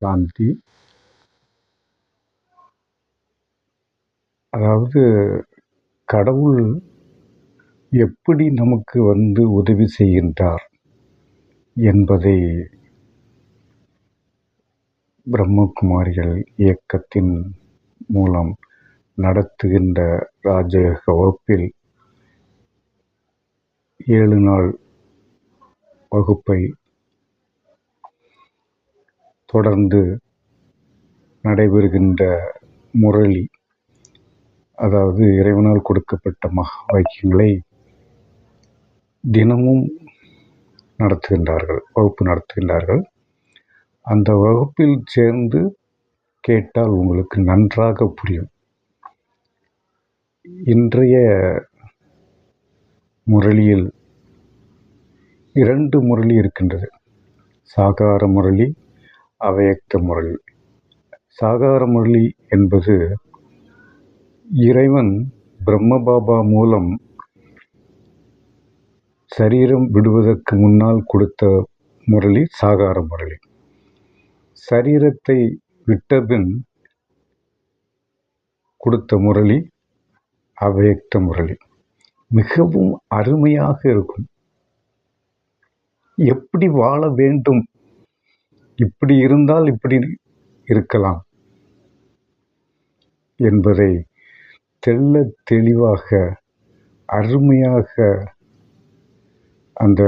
சாந்தி. அதாவது கடவுள் எப்படி நமக்கு உதவி செய்கின்றார் என்பதை பிரம்மகுமாரிகள் இயக்கத்தின் மூலம் நடத்துகின்ற ராஜயோக வகுப்பில் 7 நாள் வகுப்பை தொடர்ந்து நடைபெறுகின்ற முரளி, அதாவது இறைவனால் கொடுக்கப்பட்ட மகா வாக்கியங்களை தினமும் வகுப்பு நடத்துகின்றார்கள். அந்த வகுப்பில் சேர்ந்து கேட்டால் உங்களுக்கு நன்றாக புரியும். இன்றைய முரளியில் 2 முரளி இருக்கின்றது. சாகார முரளி, அவ்யக்த முரளி. சாகார முரளி என்பது இறைவன் பிரம்மபாபா மூலம் சரீரம் விடுவதற்கு முன்னால் கொடுத்த முரளி சாகார முரளி. சரீரத்தை விட்டபின் கொடுத்த முரளி அவ்யக்த முரளி. மிகவும் அருமையாக இருக்கும். எப்படி வாழ வேண்டும், இப்படி இருந்தால் இப்படி இருக்கலாம் என்பதை தெள்ள தெளிவாக அருமையாக அந்த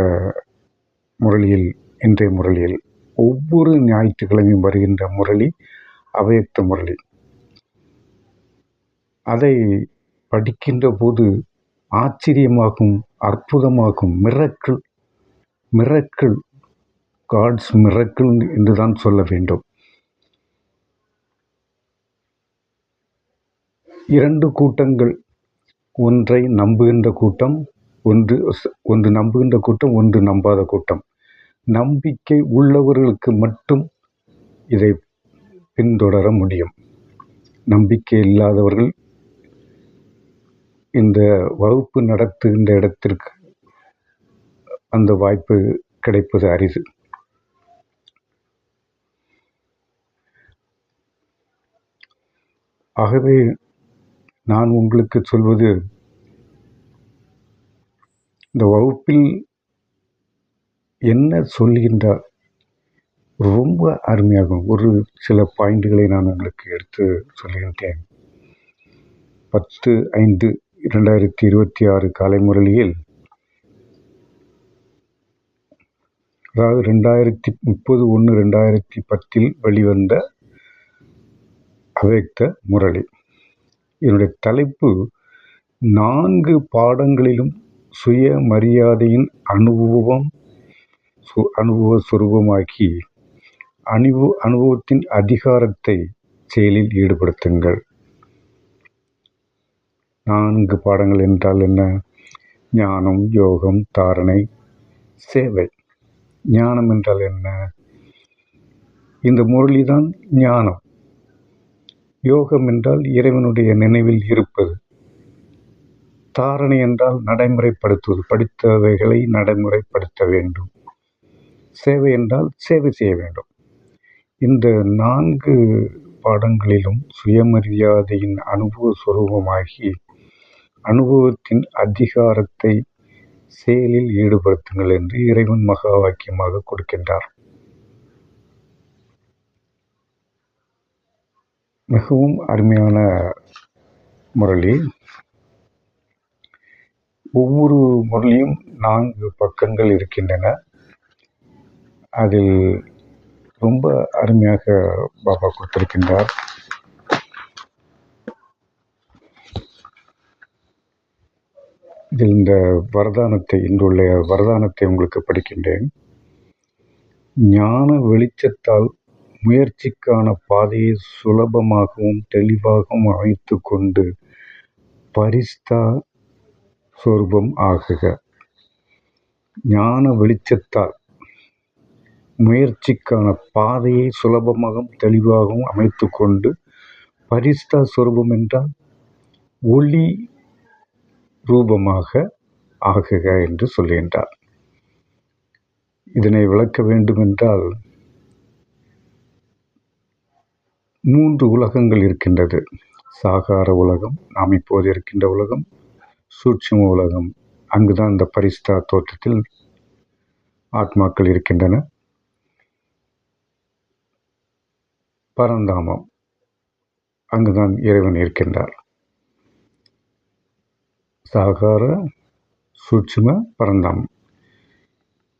முரளியில், இன்றைய முரளியில் ஒவ்வொரு ஞாயிற்றுக்கிழமையும் வருகின்ற முரளி அவ்யக்த முரளி. அதை படிக்கின்ற போது ஆச்சரியமாகும், அற்புதமாகும். மிரக்கிள், காட்ஸ் மிரக்கிள் என்றுதான் சொல்ல வேண்டும். 2 கூட்டங்கள், ஒன்றை நம்புகின்ற கூட்டம், ஒன்று நம்புகின்ற கூட்டம், ஒன்று நம்பாத கூட்டம். நம்பிக்கை உள்ளவர்களுக்கு மட்டும் இதை பின்தொடர முடியும். நம்பிக்கை இல்லாதவர்கள் இந்த வகுப்பு நடத்துகின்ற இடத்திற்கு அந்த வாய்ப்பு கிடைப்பது அரிது. ஆகவே நான் உங்களுக்கு சொல்வது, இந்த வகுப்பில் என்ன சொல்கின்றார் ரொம்ப அருமையாகும். ஒரு சில பாயிண்ட்களை நான் உங்களுக்கு எடுத்து சொல்கின்றேன். 10/5/2026 காலை முரளியில், அதாவது 30/1/2010 வெளிவந்த அவ்யக்த முரளி. என்னுடைய தலைப்பு 4 பாடங்களிலும் சுய மரியாதையின் அனுபவ சுரூபமாக்கி அனுபவத்தின் அதிகாரத்தை செயலில் ஈடுபடுத்துங்கள். 4 பாடங்கள் என்றால் என்ன? ஞானம், யோகம், தாரணை, சேவை. ஞானம் என்றால் என்ன? இந்த முரளிதான் ஞானம். யோகம் என்றால் இறைவனுடைய நினைவில் இருப்பது. தாரணை என்றால் நடைமுறைப்படுத்துவது, படித்தவைகளை நடைமுறைப்படுத்த வேண்டும். சேவை என்றால் சேவை செய்ய வேண்டும். இந்த 4 பாடங்களிலும் சுயமரியாதையின் அனுபவ சுரூபமாகி அனுபவத்தின் அதிகாரத்தை செயலில் ஈடுபடுத்துங்கள் என்று இறைவன் மகா வாக்கியமாக கொடுக்கின்றார். மிகவும் அருமையான முரளி. ஒவ்வொரு முரளியும் 4 பக்கங்கள் இருக்கின்றன. அதில் ரொம்ப அருமையாக பாபா கொடுத்திருக்கின்றார். இதில் இந்த இன்றுள்ள வரதானத்தை உங்களுக்கு படிக்கின்றேன். ஞான வெளிச்சத்தால் முயற்சிக்கான பாதையை சுலபமாகவும் தெளிவாகவும் அமைத்து கொண்டு பரிஸ்தா சொரூபம் ஆகுக. ஞான வெளிச்சத்தால் முயற்சிக்கான பாதையை சுலபமாகவும் தெளிவாகவும் அமைத்து கொண்டு பரிஸ்தா சொரூபம் என்றால் ஒளி ரூபமாக ஆகுக என்று சொல்கின்றார். இதனை விளக்க வேண்டுமென்றால், 3 உலகங்கள் இருக்கின்றது. சாகார உலகம், நாம் இப்போது இருக்கின்ற உலகம், சூட்சும உலகம். அங்குதான் இந்த பரிஸ்தா தோற்றத்தில் ஆத்மாக்கள் இருக்கின்றன. பரந்தாமம், அங்குதான் இறைவன் இருக்கின்றார். சாகார, சூட்சும, பரந்தாமம்.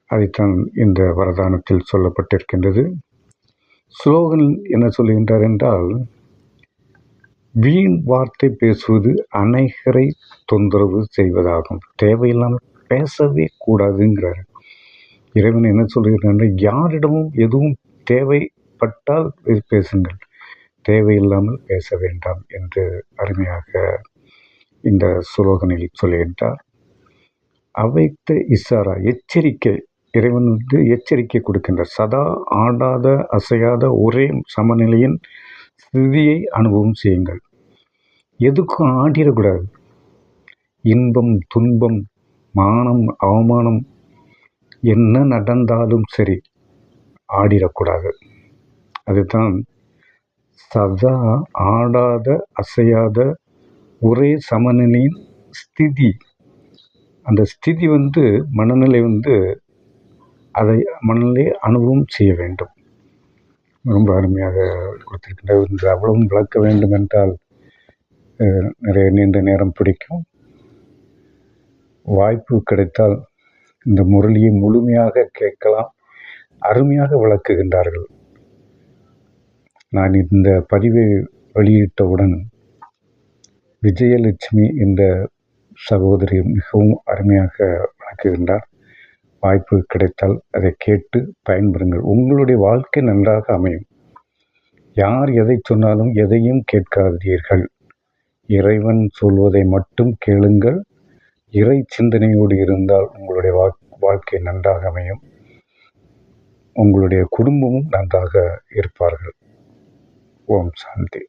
அதைத்தான் இந்த வரதானத்தில் சொல்லப்பட்டிருக்கின்றது. ஸ்லோகன் என்ன சொல்லுகின்றார் என்றால், வீண் வார்த்தை பேசுவது அநேகரை தொந்தரவு செய்வதாகும். தேவையில்லாமல் பேசவே கூடாதுங்கிறார். இறைவன் என்ன சொல்லுகிறார், யாரிடமும் எதுவும் தேவைப்பட்டால் பேசுங்கள், தேவையில்லாமல் பேச வேண்டாம் என்று அருமையாக இந்த சுலோகனில் சொல்லுகின்றார். அவைத்த இசாரா, எச்சரிக்கை. இறைவன் எச்சரிக்கை கொடுக்கின்றார். சதா ஆடாத அசையாத ஒரே சமநிலையின் ஸ்திதியை அனுபவம் செய்யுங்கள். எதுக்கும் ஆடிடக்கூடாது. இன்பம், துன்பம், மானம், அவமானம் என்ன நடந்தாலும் சரி, ஆடிடக்கூடாது. அதுதான் சதா ஆடாத அசையாத ஒரே சமநிலையின் ஸ்திதி. அந்த ஸ்திதி மனநிலை அதை மனநிலையை அனுபவம் செய்ய வேண்டும். ரொம்ப அருமையாக கொடுத்திருக்கின்ற. அவ்வளவும் விளக்க வேண்டும் என்றால் நிறைய நீண்ட நேரம் பிடிக்கும். வாய்ப்பு கிடைத்தால் இந்த முரளியை முழுமையாக கேட்கலாம். அருமையாக விளக்குகின்றார்கள். நான் இந்த பதிவை வெளியிட்டவுடன் விஜயலட்சுமி என்ற சகோதரி மிகவும் அருமையாக விளக்குகின்றார். வாய்ப்பு கிடைத்தால் அதை கேட்டு பயன்பெறுங்கள். உங்களுடைய வாழ்க்கை நன்றாக அமையும். யார் எதை சொன்னாலும் எதையும் கேட்காதீர்கள். இறைவன் சொல்வதை மட்டும் கேளுங்கள். இறை சிந்தனையோடு இருந்தால் உங்களுடைய வாழ்க்கை நன்றாக அமையும். உங்களுடைய குடும்பமும் நன்றாக இருப்பார்கள். ஓம் சாந்தி.